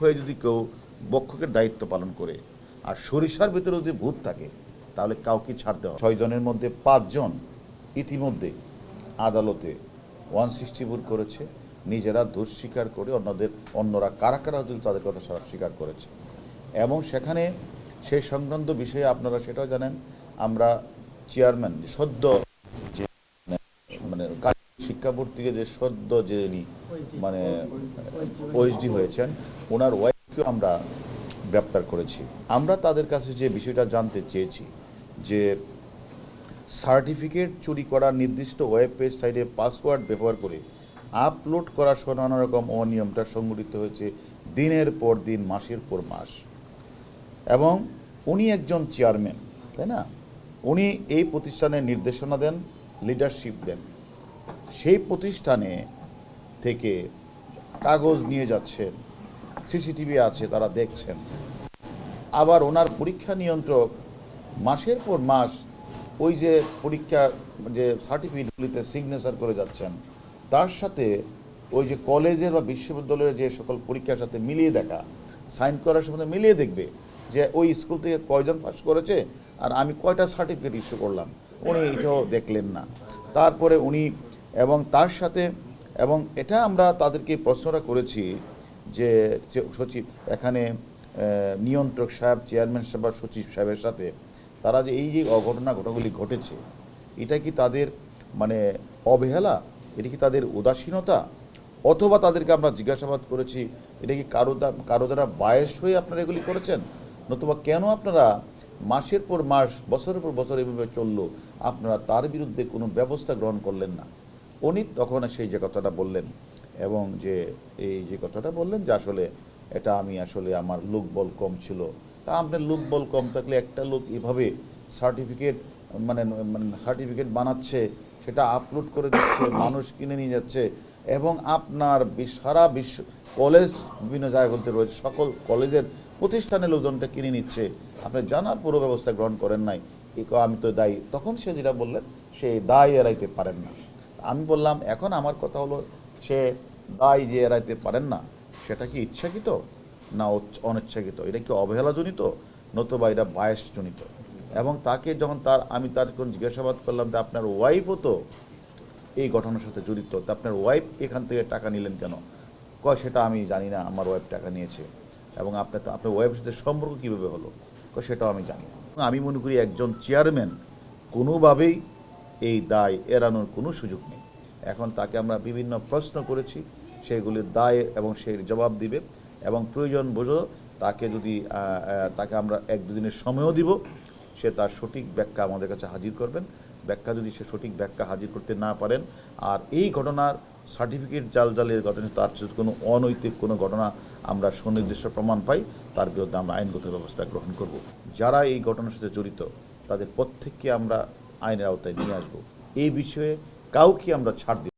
হয়ে যদি কেউ বক্ষকের দায়িত্ব পালন করে আর সরিষার ভিতরে যদি ভূত থাকে তাহলে কাউকে ছাড় দেওয়া। 6 জনের মধ্যে 5 জন ইতিমধ্যে আদালতে 164 করেছে, নিজেরা দোষ স্বীকার করে অন্যরা কারা কারা যদি তাদের কথা স্বীকার করেছে। এবং সেখানে সেই সংক্রান্ত বিষয়ে আপনারা সেটাও জানেন, আমরা চেয়ারম্যান সদ্য যে মানে শিক্ষা বোর্ড থেকে যে সদ্য যে মানে ওএসডি হয়েছেন ওনার ওয়াইফকেও আমরা গ্রেপ্তার করেছি। আমরা তাদের কাছে যে বিষয়টা জানতে চেয়েছি যে সার্টিফিকেট চুরি করা নির্দিষ্ট ওয়েব পেজ সাইটে পাসওয়ার্ড ব্যবহার করে আপলোড করা নানা রকম অনিয়মটা সংঘটিত হয়েছে দিনের পর দিন, মাসের পর মাস। এবং উনি একজন চেয়ারম্যান, তাই না? উনি এই প্রতিষ্ঠানের নির্দেশনা দেন, লিডারশিপ দেন। সেই প্রতিষ্ঠানে থেকে কাগজ নিয়ে যাচ্ছেন, সিসিটিভি আছে, তারা দেখছেন। আবার ওনার পরীক্ষা নিয়ন্ত্রক মাসের পর মাস ওই যে পরীক্ষার যে সার্টিফিকেটগুলিতে সিগনেচার করে যাচ্ছেন, তার সাথে ওই যে কলেজের বা বিশ্ববিদ্যালয়ের যে সকল পরীক্ষার সাথে মিলিয়ে দেখা, সাইন করার সময় মিলিয়ে দেখবে যে ওই স্কুল থেকে কয়জন পাস করেছে আর আমি কয়টা সার্টিফিকেট ইস্যু করলাম, উনি এটাও দেখলেন না। তারপরে উনি এবং তার সাথে এবং এটা আমরা তাদেরকে প্রশ্নটা করেছি যে সচিব এখানে নিয়ন্ত্রক সাহেব, চেয়ারম্যান সাহেব বা সচিব সাহেবের সাথে তারা যে এই যে ঘটনাগুলি ঘটেছে, এটা কি তাদের মানে অবহেলা, এটা কি তাদের উদাসীনতা, অথবা তাদেরকে আমরা জিজ্ঞাসাবাদ করেছি এটা কি কারো দ্বারা বায়াসড হয়ে আপনারা এগুলি করেছেন, নতুবা কেন আপনারা মাসের পর মাস, বছরের পর বছর এভাবে চললো, আপনারা তার বিরুদ্ধে কোনো ব্যবস্থা গ্রহণ করলেন না। উনি তখন সেই যে কথাটা বললেন এবং যে এই যে কথাটা বললেন যে আসলে এটা আমি আসলে আমার লোকবল কম ছিল। তা আপনার লোকবল কম থাকলে একটা লোক এভাবে সার্টিফিকেট সার্টিফিকেট বানাচ্ছে, সেটা আপলোড করে দিচ্ছে, মানুষ কিনে নিয়ে যাচ্ছে এবং আপনার সারা বিশ্ব কলেজ বিভিন্ন জায়গাতে রয়েছে, সকল কলেজের প্রতিষ্ঠানের লোকজনটা কিনে নিচ্ছে, আপনি জানার পুরো ব্যবস্থা গ্রহণ করেন নাই, আমি তো দায়ী। তখন সে যেটা বললেন সে দায় এড়াইতে পারেন না। আমি বললাম এখন আমার কথা হলো সে দায় যে এড়াইতে পারেন না সেটা কি ইচ্ছাকৃত না অনিচ্ছাকৃত, এটা কি অবহেলাজনিত নতুবা এটা বায়াসজনিত। এবং তাকে যখন আমি তার কোন জিজ্ঞাসাবাদ করলাম যে আপনার ওয়াইফও তো এই ঘটনার সাথে জড়িত, তা আপনার ওয়াইফ এখান থেকে টাকা নিলেন কেন? কয় সেটা আমি জানি না, আমার ওয়াইফ টাকা নিয়েছে। এবং আপনার ওয়াইফের সাথে সম্পর্ক কীভাবে হলো? কয় সেটাও আমি জানি না। আমি মনে করি একজন চেয়ারম্যান কোনোভাবেই এই দায় এড়ানোর কোনো সুযোগ নেই। এখন তাকে আমরা বিভিন্ন প্রশ্ন করেছি, সেগুলির দায় এবং সেই জবাব দিবে এবং প্রয়োজন বোঝো তাকে আমরা 1-2 দিনের সময়ও দিব, সে তার সঠিক ব্যাখ্যা আমাদের কাছে হাজির করবেন। ব্যাখ্যা যদি সে সঠিক ব্যাখ্যা হাজির করতে না পারেন আর এই ঘটনার সার্টিফিকেট জালের ঘটনা, তার সাথে কোনো অনৈতিক কোনো ঘটনা আমরা সুনির্দিষ্ট প্রমাণ পাই, তার বিরুদ্ধে আমরা আইনগত ব্যবস্থা গ্রহণ করব। যারা এই ঘটনার সাথে জড়িত তাদের প্রত্যেককে আমরা আইনের আওতায় নিয়ে আসব। এই বিষয়ে কাউকে আমরা ছাড় দিব।